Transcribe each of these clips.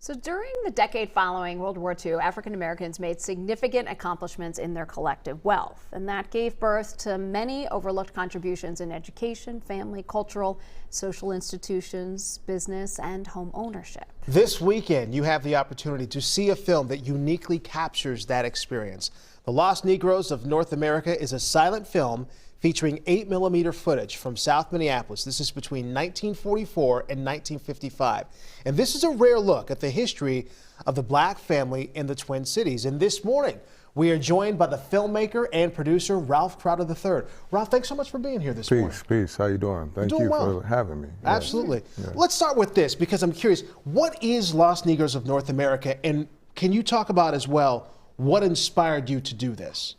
So during the decade following World War II, African Americans made significant accomplishments in their collective wealth, and that gave birth to many overlooked contributions in education, family, cultural, social institutions, business, and home ownership. This weekend, you have the opportunity to see a film that uniquely captures that experience. The Lost Negroes of North America is a silent film featuring 8mm footage from South Minneapolis. This is between 1944 and 1955. And this is a rare look at the history of the black family in the Twin Cities. And this morning, we are joined by the filmmaker and producer, Ralph Crowder III. Ralph, thanks so much for being here this morning. Peace. How you doing? Thank you for having me. Absolutely. Yeah. Let's start with this, because I'm curious, what is Lost Negroes of North America? And can you talk about as well, what inspired you to do this?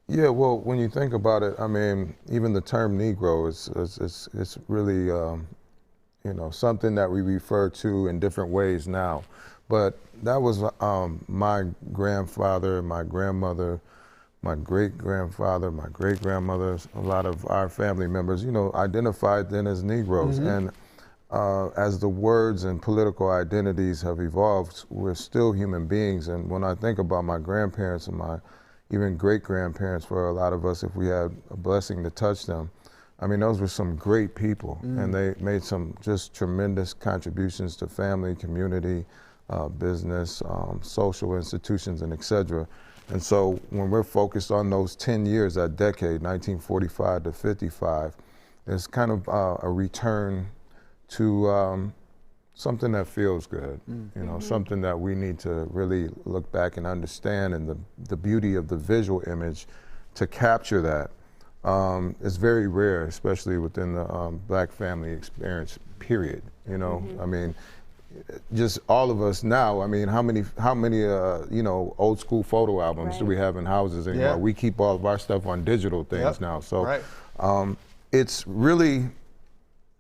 Yeah, well, when you think about it, I mean, even the term Negro is really, you know, something that we refer to in different ways now. But that was my grandfather, my grandmother, my great-grandfather, my great-grandmothers, a lot of our family members, you know, identified then as Negroes. And as the words and political identities have evolved, we're still human beings. And when I think about my grandparents and my even great-grandparents, for a lot of us, if we had a blessing to touch them, I mean, those were some great people, and they made some just tremendous contributions to family, community, business, social institutions, and et cetera. And so when we're focused on those 10 years, that decade, 1945 to 55, it's kind of a return to something that feels good, you know, something that we need to really look back and understand, and the beauty of the visual image to capture that is very rare, especially within the black family experience, period. You know, I mean, just all of us now, I mean, how many you know, old school photo albums do we have in houses anymore? Yeah. We keep all of our stuff on digital things now. So it's really,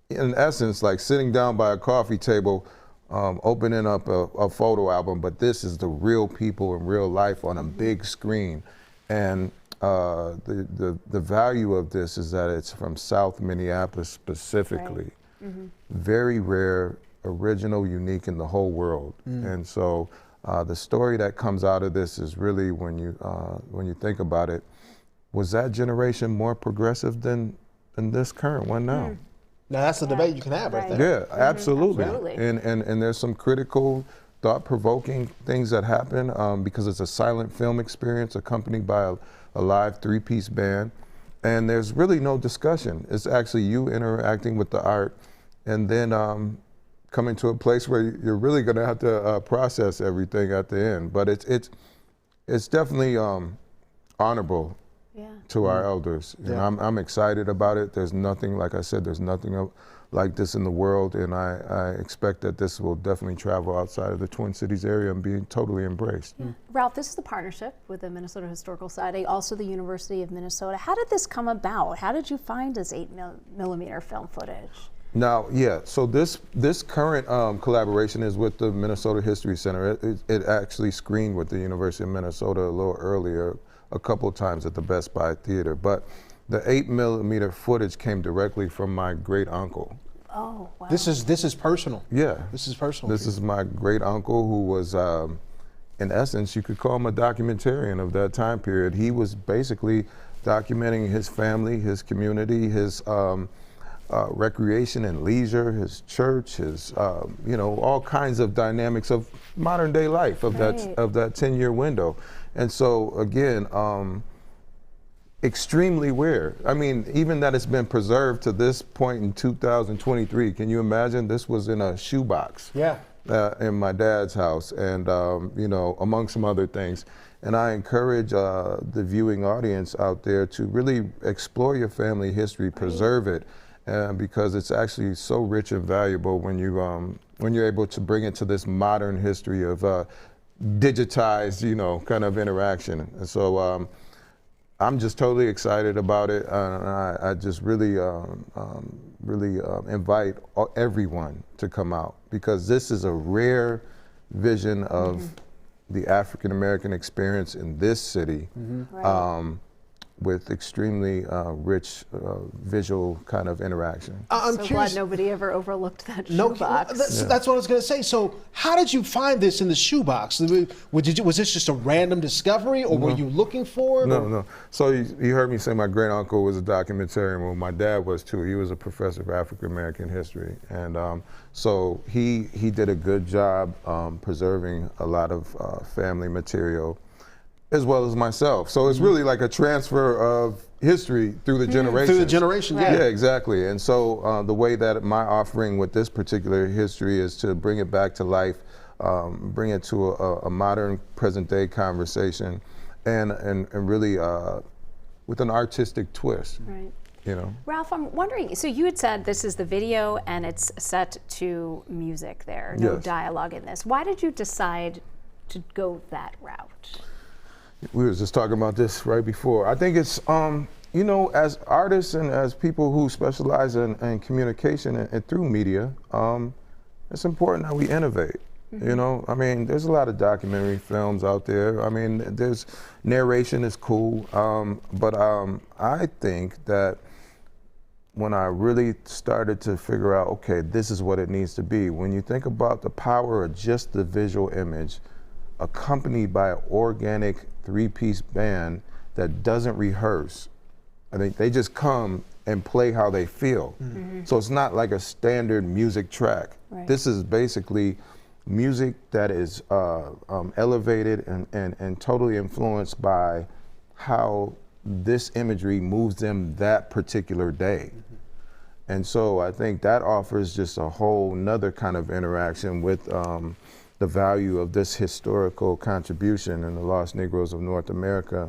in essence, like sitting down by a coffee table, opening up a photo album, but this is the real people in real life on a big screen. And the value of this is that it's from South Minneapolis specifically. Very rare, original, unique in the whole world. And so the story that comes out of this is really, when you think about it, was that generation more progressive than this current one now? Now that's a debate you can have right there. Yeah, absolutely. And there's some critical, thought-provoking things that happen because it's a silent film experience accompanied by a live three-piece band. And there's really no discussion. It's actually you interacting with the art, and then coming to a place where you're really gonna have to process everything at the end. But it's definitely honorable to our elders. And I'm excited about it. There's nothing, like I said, there's nothing like this in the world, and I expect that this will definitely travel outside of the Twin Cities area and be totally embraced. Ralph, this is the partnership with the Minnesota Historical Society, also the University of Minnesota. How did this come about? How did you find this 8mm film footage? Now, so this current collaboration is with the Minnesota History Center. It actually screened with the University of Minnesota a little earlier, a couple of times at the Best Buy Theater. But the 8mm footage came directly from my great uncle. Oh, wow. This is personal. Yeah. This is personal. This is my great uncle, who was, in essence, you could call him a documentarian of that time period. He was basically documenting his family, his community, his recreation and leisure, his church, his you know, all kinds of dynamics of modern day life of that 10-year window. And so again, extremely rare. I mean, even that it's been preserved to this point in 2023. Can you imagine? This was in a shoebox in my dad's house, and you know, among some other things. And I encourage the viewing audience out there to really explore your family history, preserve it, because it's actually so rich and valuable when you're able to bring it to this modern history of digitized, you know, kind of interaction. And so I'm just totally excited about it. I just really invite everyone to come out, because this is a rare vision of the African American experience in this city. with extremely rich visual kind of interaction. I'm so curious. glad nobody ever overlooked that No, shoebox. that's what I was going to say. So, how did you find this in the shoebox? Was this just a random discovery, or were you looking for it? No. So you heard me say my great uncle was a documentarian. Well, my dad was too. He was a professor of African American history, and so he did a good job preserving a lot of family material, as well as myself. So it's really like a transfer of history through the generations. Through the generation, yeah. Yeah, exactly. And so the way that my offering with this particular history is to bring it back to life, bring it to a modern present day conversation, and really with an artistic twist. Right. You know. Ralph, I'm wondering, so you had said this is the video and it's set to music there, no Yes. dialogue in this. Why did you decide to go that route? We were just talking about this right before. I think it's, you know, as artists and as people who specialize in communication and through media, it's important that we innovate. You know, I mean, there's a lot of documentary films out there. I mean, there's narration is cool, but I think that when I really started to figure out, okay, this is what it needs to be. When you think about the power of just the visual image, accompanied by an organic three-piece band that doesn't rehearse. I think they just come and play how they feel. So it's not like a standard music track. Right. This is basically music that is elevated and totally influenced by how this imagery moves them that particular day. And so I think that offers just a whole nother kind of interaction with the value of this historical contribution in the Lost Negroes of North America.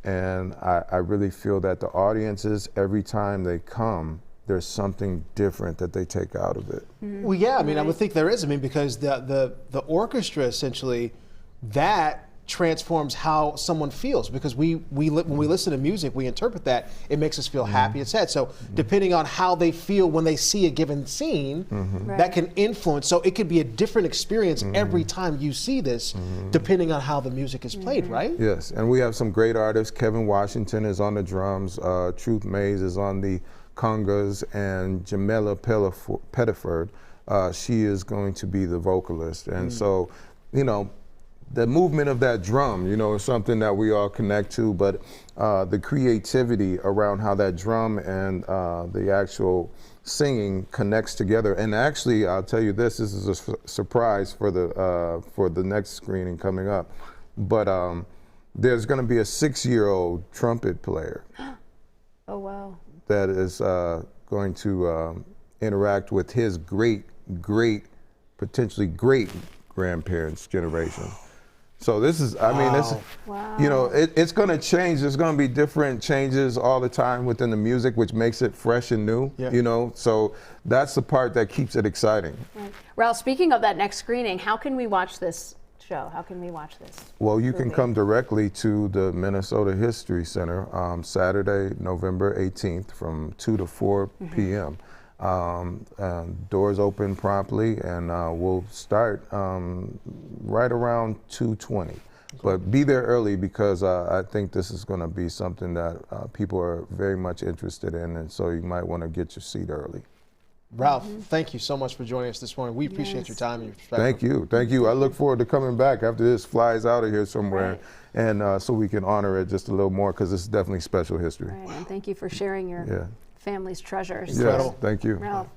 And I really feel that the audiences, every time they come, there's something different that they take out of it. Well, yeah, I mean, I would think there is. I mean, because the orchestra essentially, that transforms how someone feels, because when we listen to music, we interpret that. It makes us feel happy and sad. So depending on how they feel when they see a given scene, that can influence. So it could be a different experience every time you see this, depending on how the music is played, right? Yes, and we have some great artists. Kevin Washington is on the drums. Truth Mays is on the congas, and Jamela Pettiford, she is going to be the vocalist. And so, you know, the movement of that drum, you know, is something that we all connect to, but the creativity around how that drum and the actual singing connects together. And actually, I'll tell you this is a surprise for the next screening coming up, but there's going to be a 6-year-old trumpet player. Oh, wow. That is going to interact with his potentially great grandparents' generation. So this is, I mean, it's, you know, it's going to change. There's going to be different changes all the time within the music, which makes it fresh and new, you know. So that's the part that keeps it exciting. Right. Ralph, speaking of that next screening, how can we watch this show? How can we watch this? Well, you can come directly to the Minnesota History Center Saturday, November 18th from 2 to 4 p.m. Doors open promptly, and we'll start right around 2:20. But be there early, because I think this is going to be something that people are very much interested in, and so you might want to get your seat early. Ralph, thank you so much for joining us this morning. We appreciate your time and your perspective. Thank you. I look forward to coming back after this flies out of here somewhere, and so we can honor it just a little more, because it's definitely special history. Right, and thank you for sharing your family's treasures. Yes, thank you. Ralph.